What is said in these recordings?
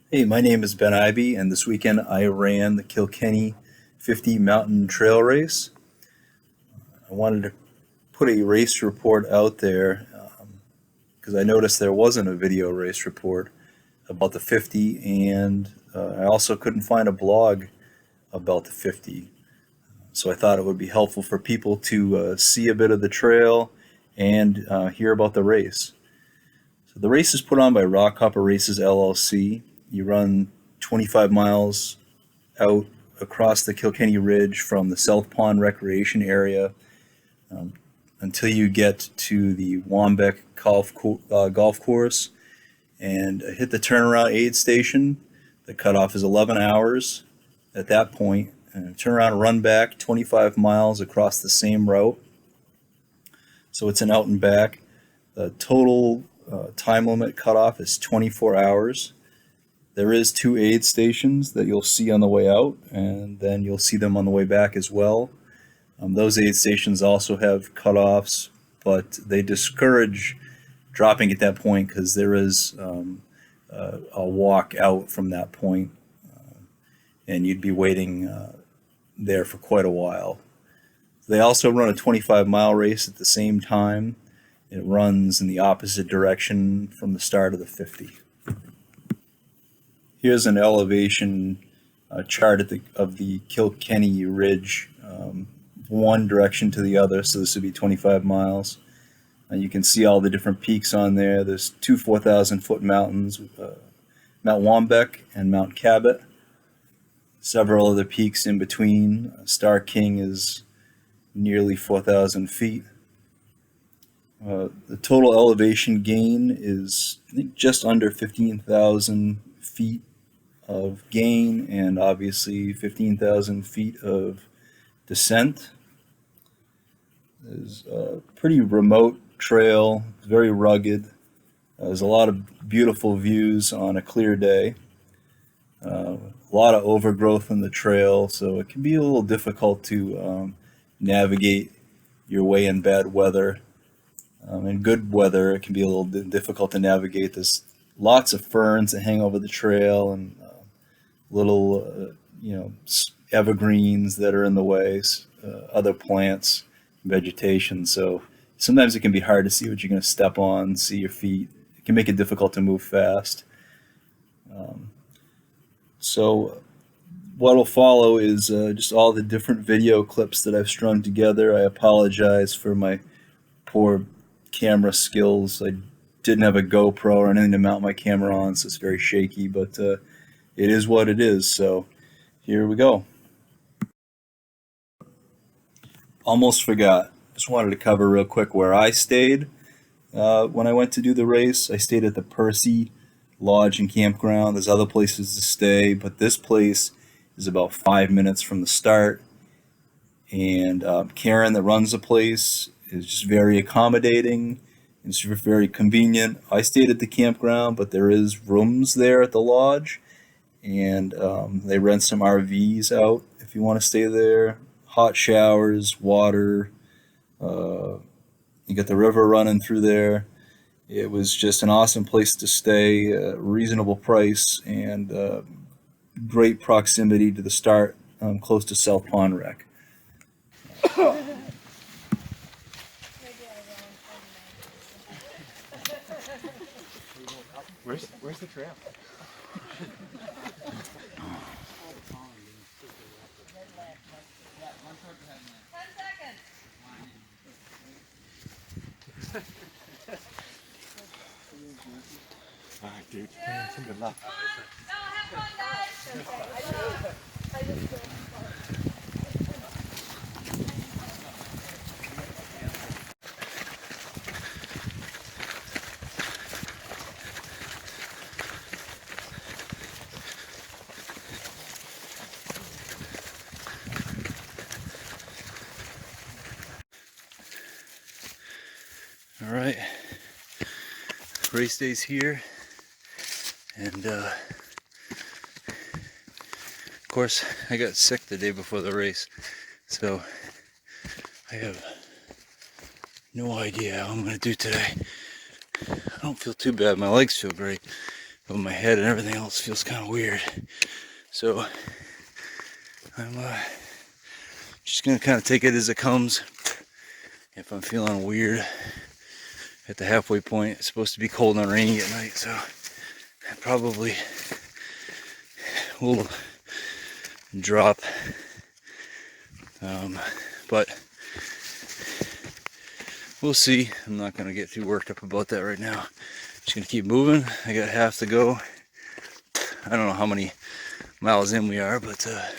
Hey, my name is Ben Ivy, and this weekend I ran the Kilkenny 50 Mountain Trail Race. I wanted to put a race report out there because I noticed there wasn't a video race report about the 50, and I also couldn't find a blog about the 50. So I thought it would be helpful for people to see a bit of the trail and hear about the race. So the race is put on by Rockhopper Races LLC. You run 25 miles out across the Kilkenny Ridge from the South Pond Recreation Area um, until you get to the Wambeck golf course and hit the turnaround aid station. The cutoff is 11 hours at that point. Turn around and run back 25 miles across the same route. So it's an out and back. The total time limit cutoff is 24 hours. There is 2 aid stations that you'll see on the way out, and then you'll see them on the way back as well. Those aid stations also have cutoffs, but they discourage dropping at that point because there is a walk out from that point, and you'd be waiting there for quite a while. They also run a 25-mile race at the same time. It runs in the opposite direction from the start of the 50. Here's an elevation chart of the Kilkenny Ridge, one direction to the other, so this would be 25 miles. You can see all the different peaks on there. There's 2 4,000-foot mountains, Mount Wambeck and Mount Cabot. Several other peaks in between. Star King is nearly 4,000 feet. The total elevation gain is, I think, just under 15,000 feet of gain, and obviously 15,000 feet of descent. It's a pretty remote trail, very rugged. There's a lot of beautiful views on a clear day. A lot of overgrowth in the trail, so it can be a little difficult to navigate your way in bad weather. In good weather, it can be a little difficult to navigate. There's lots of ferns that hang over the trail and little, evergreens that are in the way, other plants, vegetation. So sometimes it can be hard to see what you're going to step on, see your feet. It can make it difficult to move fast. So what will follow is just all the different video clips that I've strung together. I apologize for my poor camera skills. I didn't have a GoPro or anything to mount my camera on, so it's very shaky, but it is what it is. So here we go. Almost forgot. Just wanted to cover real quick where I stayed when I went to do the race. I stayed at the Percy Lodge and Campground. There's other places to stay, but this place is about 5 minutes from the start. And Karen, that runs the place, is just very accommodating. It's very convenient. I stayed at the campground, but there is rooms there at the lodge, and they rent some RVs out if you want to stay there. Hot showers, water. You got the river running through there. It was just an awesome place to stay, reasonable price, and great proximity to the start, close to South Pond Rec. Where's the trail? 10 seconds. All right, dude. Good luck. No, have fun, guys. All right, race day's here, and of course I got sick the day before the race, so I have no idea how I'm going to do today. I don't feel too bad. My legs feel great, but my head and everything else feels kind of weird. So I'm just gonna kind of take it as it comes. If I'm feeling weird at the halfway point, it's supposed to be cold and rainy at night, so I probably will drop. But we'll see. I'm not gonna get too worked up about that right now. Just gonna keep moving. I got half to go. I don't know how many miles in we are, but I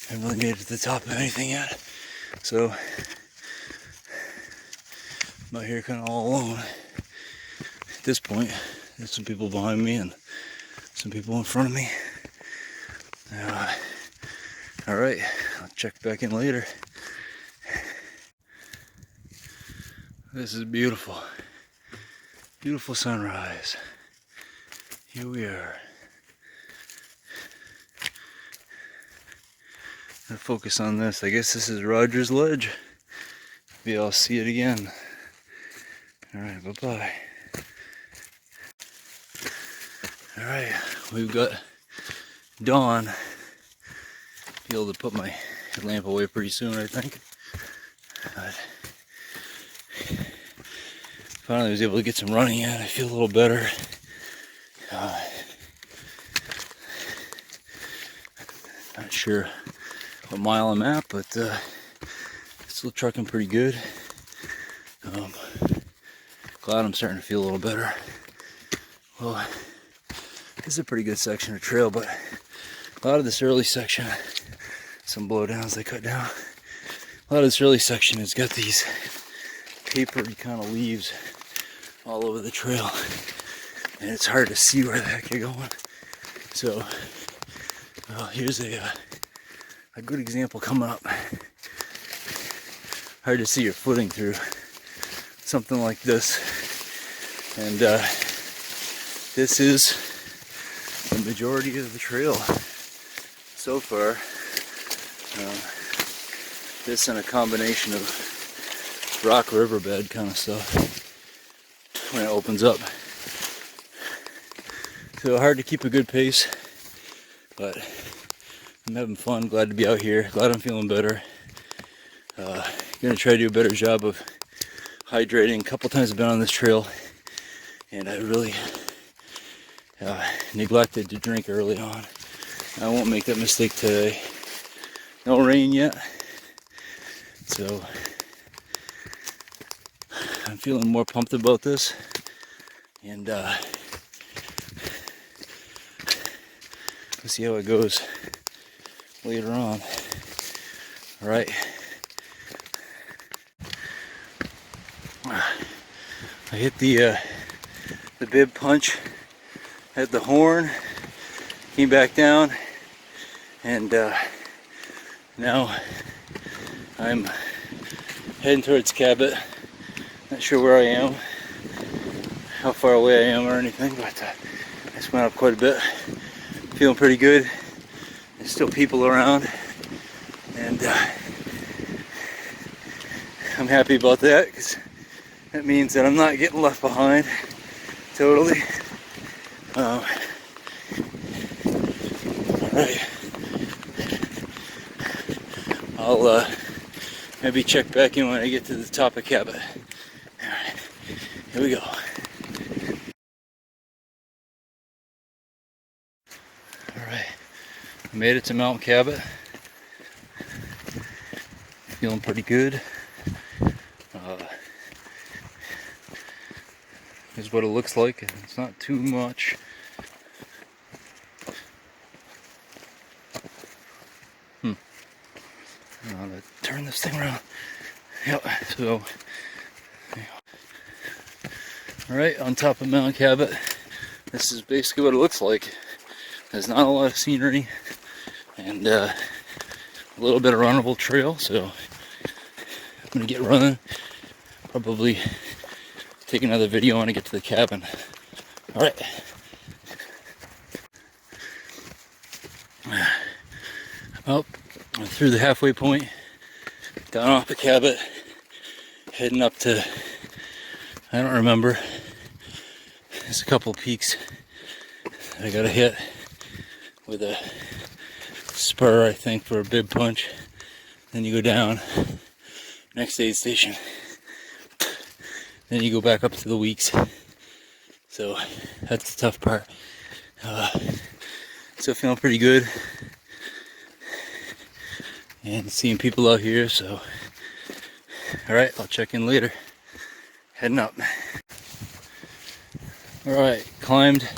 haven't really made it to the top of anything yet. So I'm out here kind of all alone at this point. There's some people behind me and some people in front of me. All right, I'll check back in later. This is beautiful. Beautiful sunrise. Here we are. Gonna focus on this. I guess this is Roger's Ledge. Maybe I'll see it again. Alright, bye-bye. Alright, we've got dawn. Be able to put my lamp away pretty soon, I think. But finally was able to get some running in. I feel a little better. Not sure what mile I'm at, but still trucking pretty good. Glad I'm starting to feel a little better. Well, this is a pretty good section of trail, but a lot of this early section, some blowdowns they cut down. A lot of this early section has got these papery kind of leaves all over the trail, and it's hard to see where the heck you're going. So, well, here's a good example coming up. Hard to see your footing through something like this, and this is the majority of the trail so far. This and a combination of rock riverbed kind of stuff when it opens up. So hard to keep a good pace, but I'm having fun. Glad to be out here. Glad I'm feeling better. Gonna try to do a better job of hydrating. A couple times I've been on this trail, and I really neglected to drink early on. I won't make that mistake today. No rain yet, so I'm feeling more pumped about this, and we'll see how it goes later on. All right. I hit the bib punch at the horn, came back down, and now I'm heading towards Cabot. Not sure where I am, how far away I am or anything, but I just went up quite a bit. Feeling pretty good. There's still people around, and I'm happy about that, because that means that I'm not getting left behind totally. All right. I'll maybe check back in when I get to the top of Cabot. All right, here we go. All right, I made it to Mount Cabot. Feeling pretty good. Here's what it looks like. It's not too much. I'm gonna turn this thing around. Yep, so alright, on top of Mount Cabot. This is basically what it looks like. There's not a lot of scenery and a little bit of runnable trail, so I'm gonna get running. Probably take another video when I get to the cabin. Alright. Well, I'm through the halfway point, down off the Cabot, heading up to, I don't remember, there's a couple peaks I got a hit with a spur, I think, for a bib punch. Then you go down, next aid station. Then you go back up to the weeks. So that's the tough part. Still feeling pretty good. And seeing people out here, so. Alright, I'll check in later. Heading up. Alright, climbed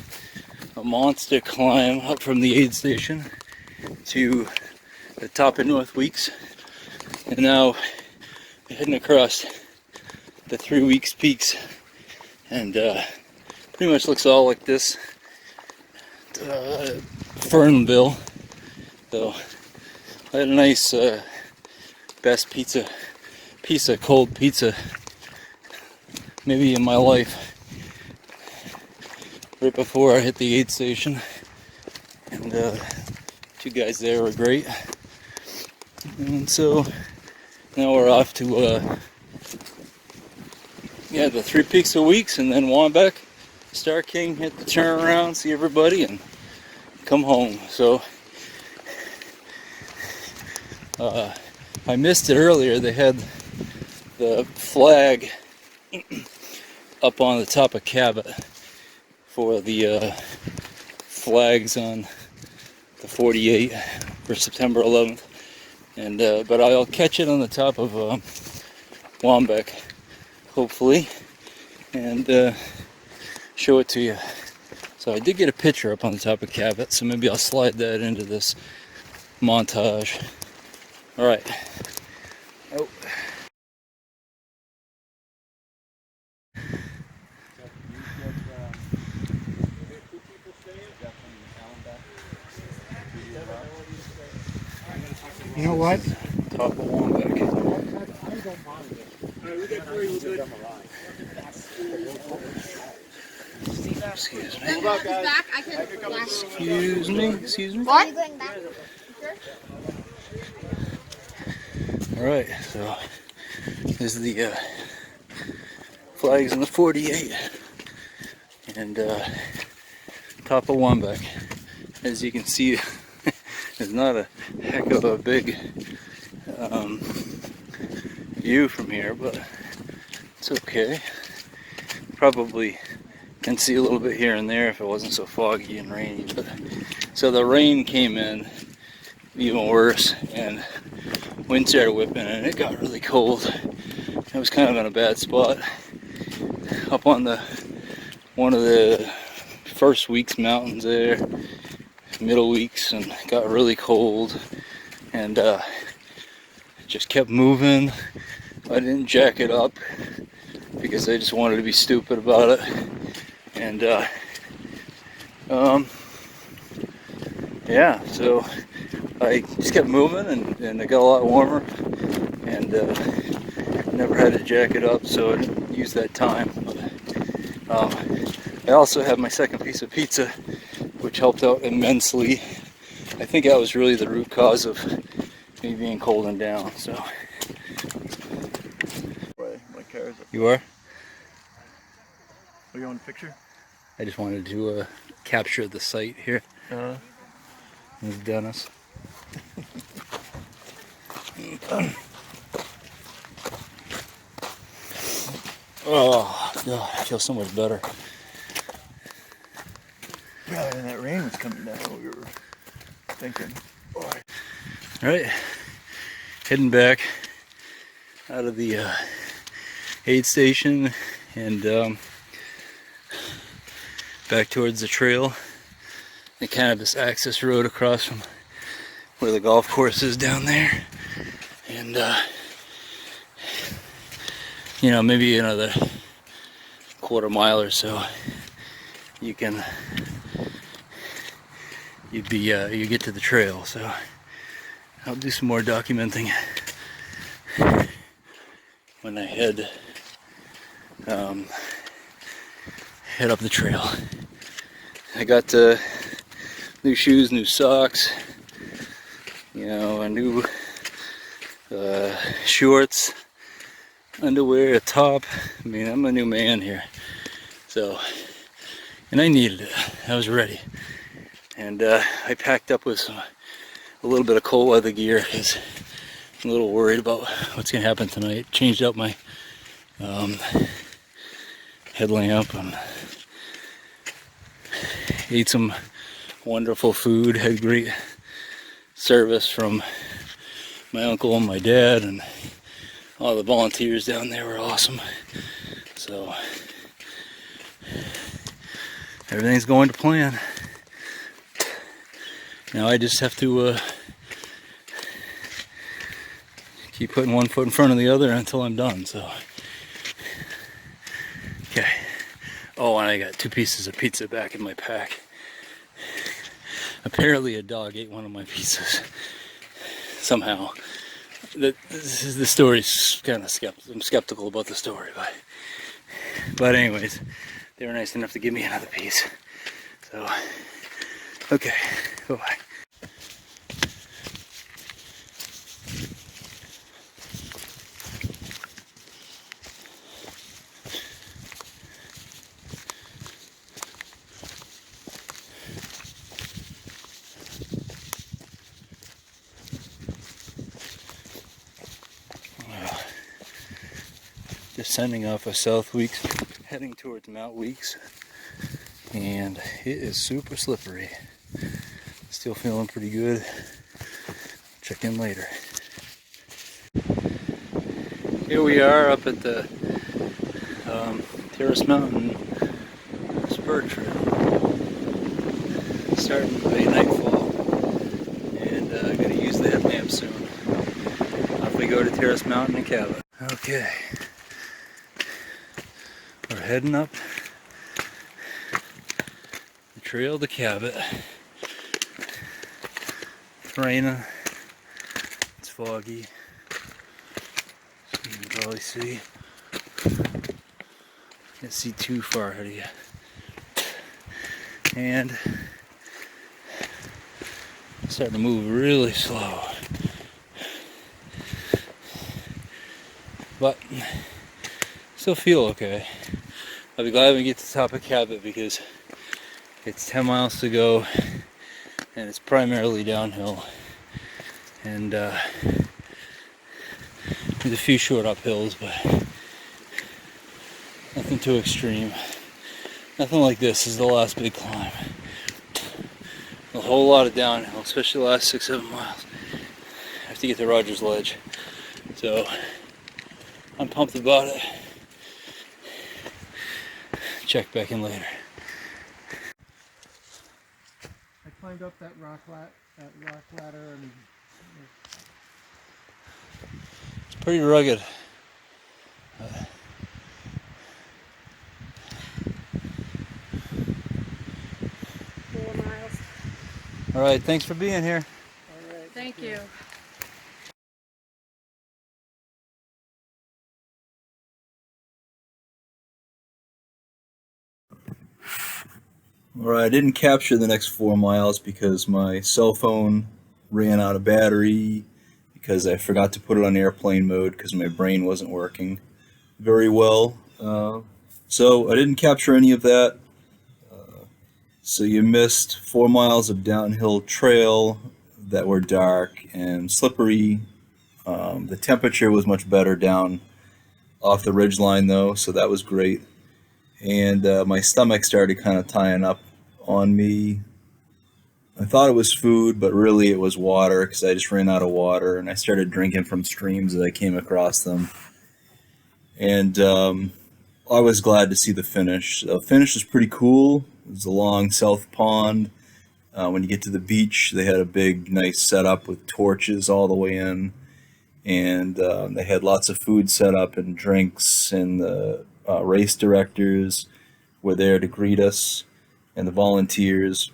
a monster climb up from the aid station to the top of North Weeks. And now heading across the 3 Weeks peaks. And pretty much looks all like this. Fernville. So I had a nice best piece of cold pizza maybe in my life right before I hit the aid station, and two guys there were great. And so now we're off to the 3 Peaks of Weeks, and then Wambeck, Star King, hit the turnaround, see everybody, and come home. So I missed it earlier. They had the flag up on the top of Cabot for the flags on the 48 for September 11th, and but I'll catch it on the top of Wambeck, hopefully, and show it to you. So I did get a picture up on the top of Cabot, so maybe I'll slide that into this montage. All right. Oh. You know what? Top of Wambeck. Excuse me. Back, I can Excuse me. Excuse me. What? Are you going back? Alright, so this is the flags in the 48 and top of Wambeck. As you can see, it's not a heck of a big view from here, but it's okay. Probably can see a little bit here and there if it wasn't so foggy and rainy. But so the rain came in even worse, and wind started whipping, and it got really cold. I was kind of in a bad spot up on one of the first Weeks mountains there, middle Weeks, and it got really cold, and it just kept moving. I didn't jack it up because I just wanted to be stupid about it, and yeah, so I just kept moving, and it got a lot warmer, and never had to jack it up, so I didn't use that time. I also had my second piece of pizza, which helped out immensely. I think that was really the root cause of me being cold and down. So My car's up. you are? Are you on the picture? I just wanted to capture the site here. With Dennis. Oh God, I feel so much better. Yeah, and that rain was coming down. We were thinking. All right, heading back out of the aid station and back towards the trail. The cannabis access road across from where the golf course is down there, and you know, maybe another quarter mile or so, you get to the trail. So I'll do some more documenting when I head up the trail. I got new shoes, new socks, you know, a new shorts, underwear, a top. I mean, I'm a new man here. So, and I needed it. I was ready. And I packed up with a little bit of cold weather gear because I'm a little worried about what's going to happen tonight. Changed out my headlamp and ate some wonderful food. Had great service from my uncle and my dad, and all the volunteers down there were awesome. So everything's going to plan. Now I just have to keep putting one foot in front of the other until I'm done. So, okay. Oh, and I got 2 pieces of pizza back in my pack. Apparently a dog ate one of my pizzas somehow. The story's kind of I'm skeptical about the story, but anyways, they were nice enough to give me another piece. So, okay, bye-bye. Descending off of South Weeks, heading towards Mount Weeks, and it is super slippery. Still feeling pretty good. Check in later. Here we are up at the Terrace Mountain Spur Trail. Starting by nightfall, and I'm going to use the headlamp soon. Off we go to Terrace Mountain and Cabot. Okay. We're heading up the trail to Cabot. It's raining, it's foggy, so you can probably see. Can't see too far ahead of you. And it's starting to move really slow. But still feel okay. I'll be glad when we get to the top of Cabot because it's 10 miles to go and it's primarily downhill, and there's a few short uphills, but nothing too extreme. Nothing like this is the last big climb. A whole lot of downhill, especially the last 6-7 miles. I have to get to Rogers Ledge, so I'm pumped about it. Check back in later. I climbed up that rock ladder, and It's pretty rugged. 4 miles. All right, thanks for being here. all right. Thank you. Alright, I didn't capture the next 4 miles because my cell phone ran out of battery, because I forgot to put it on airplane mode because my brain wasn't working very well. So I didn't capture any of that. So you missed 4 miles of downhill trail that were dark and slippery. The temperature was much better down off the ridgeline though, so that was great. And my stomach started kind of tying up on me. I thought it was food, but really it was water because I just ran out of water, and I started drinking from streams as I came across them. And I was glad to see the finish. The finish was pretty cool. It was along South Pond. When you get to the beach, they had a big, nice setup with torches all the way in, and they had lots of food set up and drinks, and the race directors were there to greet us, and the volunteers,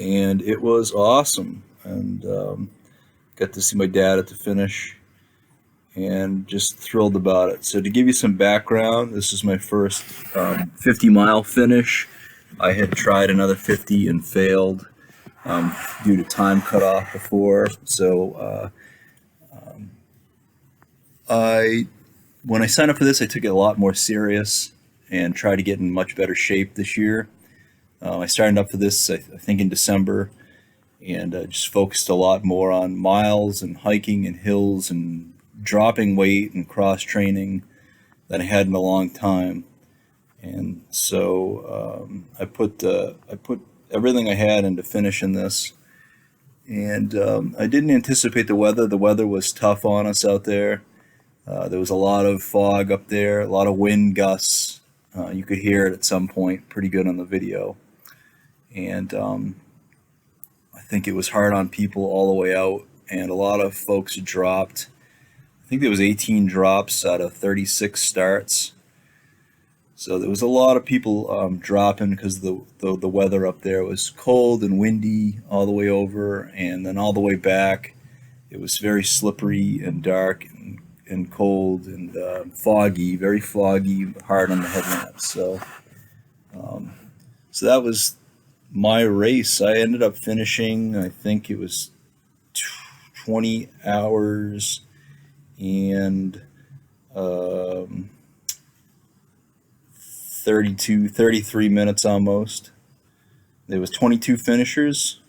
and it was awesome. And got to see my dad at the finish, and just thrilled about it. So to give you some background, this is my first 50-mile finish. I had tried another 50 and failed due to time cutoff before. So when I signed up for this, I took it a lot more serious and tried to get in much better shape this year. I started up for this, I think, in December, and just focused a lot more on miles and hiking and hills and dropping weight and cross training than I had in a long time. And so I put everything I had into finishing this. And I didn't anticipate the weather. The weather was tough on us out there. There was a lot of fog up there, a lot of wind gusts. You could hear it at some point pretty good on the video. And I think it was hard on people all the way out, and a lot of folks dropped. I think there was 18 drops out of 36 starts. So there was a lot of people dropping because the weather up there was cold and windy all the way over, and then all the way back it was very slippery and dark and cold and foggy, very foggy, hard on the headlamps. So that was my race. I ended up finishing, I think it was 20 hours and 33 minutes almost. There was 22 finishers.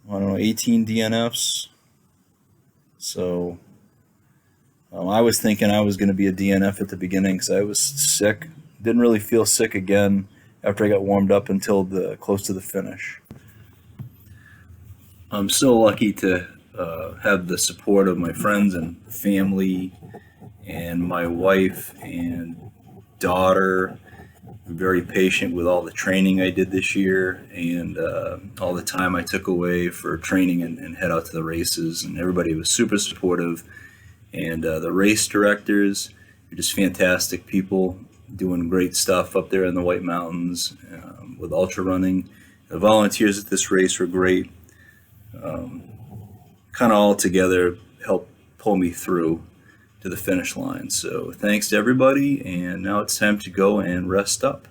I don't know, 18 DNFs. So I was thinking I was going to be a DNF at the beginning because I was sick. Didn't really feel sick again after I got warmed up until close to the finish. I'm so lucky to have the support of my friends and family and my wife and daughter. I'm very patient with all the training I did this year and all the time I took away for training and head out to the races. And everybody was super supportive. And the race directors are just fantastic people doing great stuff up there in the White Mountains with ultra running. The volunteers at this race were great. Kind of all together helped pull me through to the finish line. So thanks to everybody, and now it's time to go and rest up.